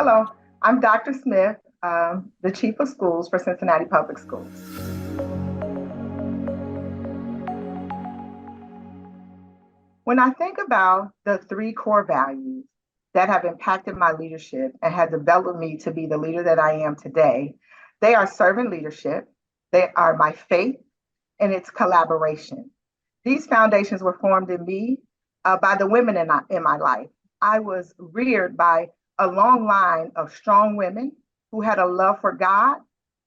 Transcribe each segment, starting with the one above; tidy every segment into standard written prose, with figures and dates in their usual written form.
Hello, I'm Dr. Smith, the Chief of Schools for Cincinnati Public Schools. When I think about the three core values that have impacted my leadership and have developed me to be the leader that I am today, they are servant leadership, they are my faith, and it's collaboration. These foundations were formed in me by the women in my life. I was reared by a long line of strong women who had a love for God,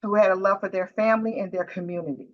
who had a love for their family and their community.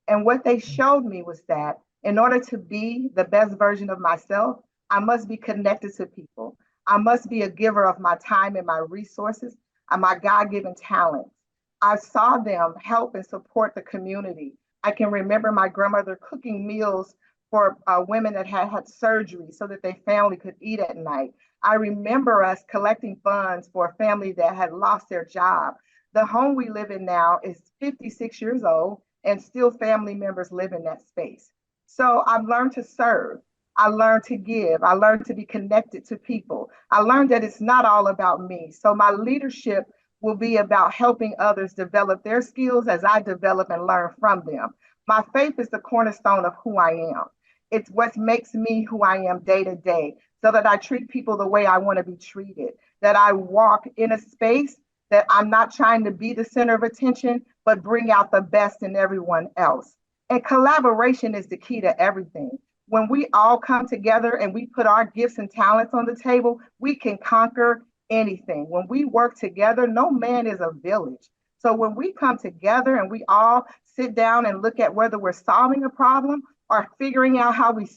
And what they showed me was that in order to be the best version of myself, I must be connected to people. I must be a giver of my time and my resources and my God given talents. I saw them help and support the community. I can remember my grandmother cooking meals for women that had had surgery so that their family could eat at night. I remember us collecting funds for a family that had lost their job. The home we live in now is 56 years old, and still family members live in that space. So I've learned to serve. I learned to give. I learned to be connected to people. I learned that it's not all about me. So my leadership will be about helping others develop their skills as I develop and learn from them. My faith is the cornerstone of who I am. It's what makes me who I am day to day, so that I treat people the way I want to be treated, that I walk in a space that I'm not trying to be the center of attention, but bring out the best in everyone else. And collaboration is the key to everything. When we all come together and we put our gifts and talents on the table, we can conquer anything. When we work together, no man is a village. So when we come together and we all sit down and look at whether we're solving a problem or figuring out how we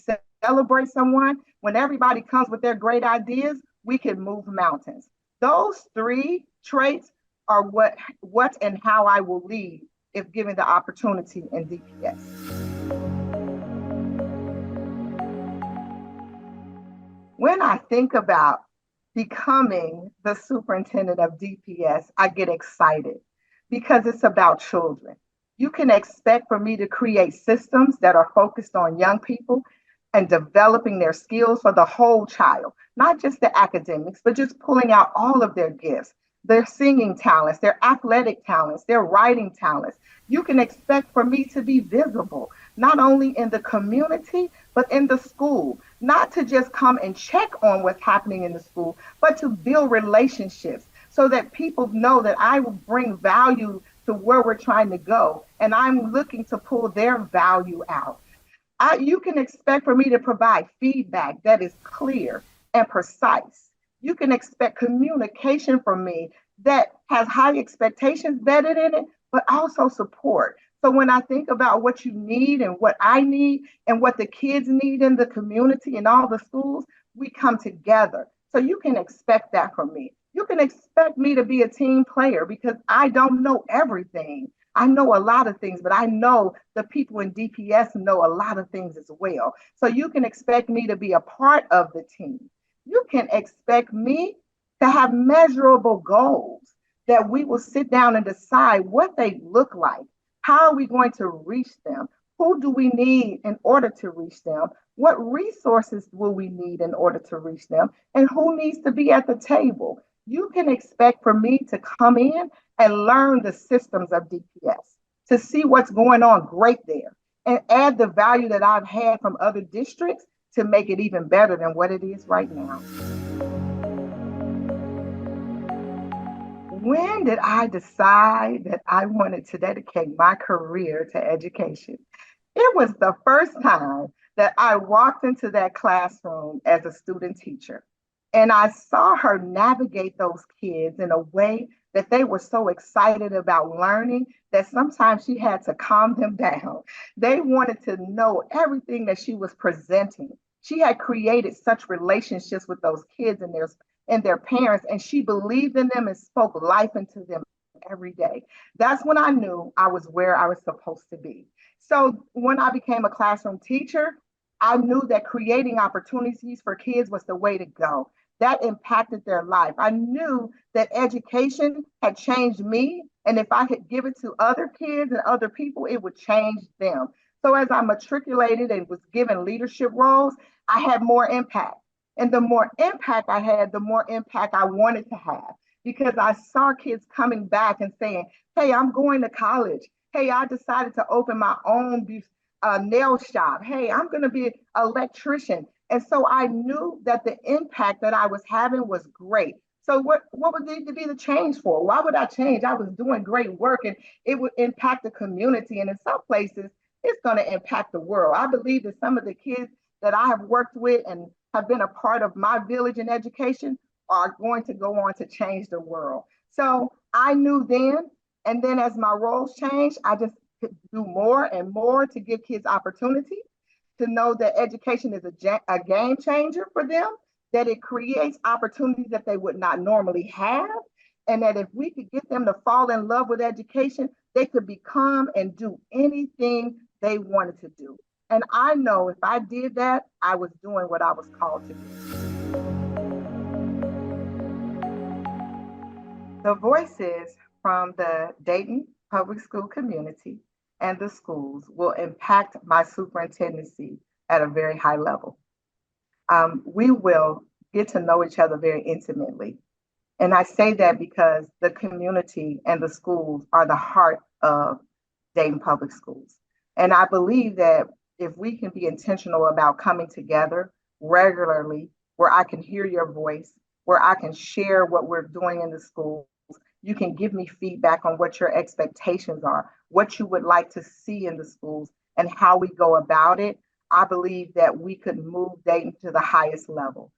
celebrate someone, when everybody comes with their great ideas, we can move mountains. Those three traits are what and how I will lead if given the opportunity in DPS. When I think about becoming the superintendent of DPS, I get excited because it's about children. You can expect for me to create systems that are focused on young people and developing their skills for the whole child, not just the academics, but just pulling out all of their gifts, their singing talents, their athletic talents, their writing talents. You can expect for me to be visible, not only in the community, but in the school, not to just come and check on what's happening in the school, but to build relationships so that people know that I will bring value to where we're trying to go. And I'm looking to pull their value out. You can expect for me to provide feedback that is clear and precise. You can expect communication from me that has high expectations embedded in it, but also support. So when I think about what you need and what I need and what the kids need in the community and all the schools, we come together. So you can expect that from me. You can expect me to be a team player because I don't know everything. I know a lot of things, but I know the people in DPS know a lot of things as well. So you can expect me to be a part of the team. You can expect me to have measurable goals that we will sit down and decide what they look like. How are we going to reach them? Who do we need in order to reach them? What resources will we need in order to reach them? And who needs to be at the table? You can expect for me to come in and learn the systems of DPS, to see what's going on great there, and add the value that I've had from other districts to make it even better than what it is right now. When did I decide that I wanted to dedicate my career to education? It was the first time that I walked into that classroom as a student teacher. And I saw her navigate those kids in a way that they were so excited about learning that sometimes she had to calm them down. They wanted to know everything that she was presenting. She had created such relationships with those kids and their parents, and she believed in them and spoke life into them every day. That's when I knew I was where I was supposed to be. So when I became a classroom teacher, I knew that creating opportunities for kids was the way to go. That impacted their life. I knew that education had changed me. And if I could give it to other kids and other people, it would change them. So as I matriculated and was given leadership roles, I had more impact. And the more impact I had, the more impact I wanted to have. because I saw kids coming back and saying, hey, I'm going to college. Hey, I decided to open my own nail shop. Hey, I'm going to be an electrician. And so I knew that the impact that I was having was great. So what would need to be the change for? Why would I change? I was doing great work and it would impact the community. And in some places, it's going to impact the world. I believe that some of the kids that I have worked with and have been a part of my village in education are going to go on to change the world. So I knew then, and then as my roles changed, I just could do more and more to give kids opportunity to know that education is a game changer for them, that it creates opportunities that they would not normally have, and that if we could get them to fall in love with education, they could become and do anything they wanted to do. And I know if I did that, I was doing what I was called to do. The voices from the Dayton public school community and the schools will impact my superintendency at a very high level. We will get to know each other very intimately. And I say that because the community and the schools are the heart of Dayton Public Schools. And I believe that if we can be intentional about coming together regularly, where I can hear your voice, where I can share what we're doing in the schools, you can give me feedback on what your expectations are, what you would like to see in the schools, and how we go about it. I believe that we could move Dayton to the highest level.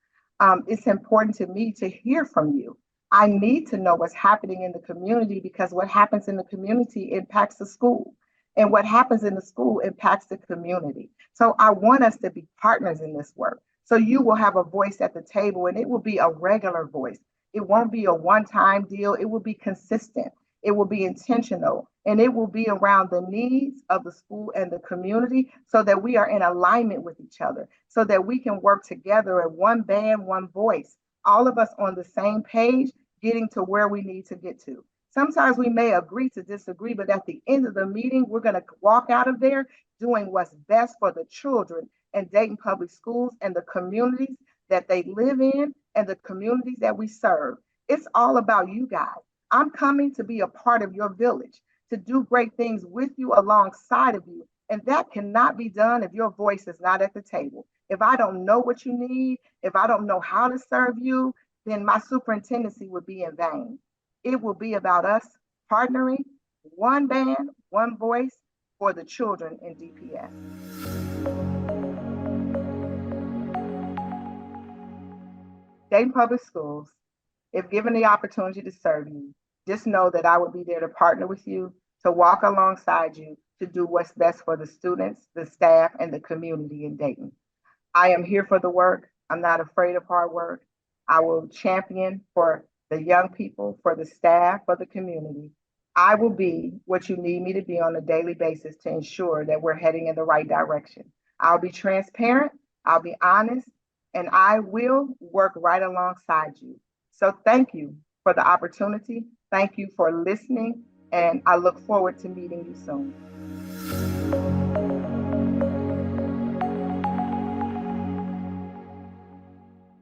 It's important to me to hear from you. I need to know what's happening in the community because what happens in the community impacts the school. And what happens in the school impacts the community. So I want us to be partners in this work. So you will have a voice at the table and it will be a regular voice. It won't be a one-time deal. It will be consistent. It will be intentional and it will be around the needs of the school and the community so that we are in alignment with each other, so that we can work together at one band, one voice, all of us on the same page, getting to where we need to get to. Sometimes we may agree to disagree, but at the end of the meeting, we're going to walk out of there doing what's best for the children in Dayton Public Schools and the communities that they live in and the communities that we serve. It's all about you guys. I'm coming to be a part of your village, to do great things with you, alongside of you. And that cannot be done if your voice is not at the table. If I don't know what you need, if I don't know how to serve you, then my superintendency would be in vain. It will be about us partnering, one band, one voice for the children in DPS. Dayton Public Schools, if given the opportunity to serve you, just know that I will be there to partner with you, to walk alongside you, to do what's best for the students, the staff, and the community in Dayton. I am here for the work. I'm not afraid of hard work. I will champion for the young people, for the staff, for the community. I will be what you need me to be on a daily basis to ensure that we're heading in the right direction. I'll be transparent, I'll be honest, and I will work right alongside you. So thank you for the opportunity. Thank you for listening, and I look forward to meeting you soon.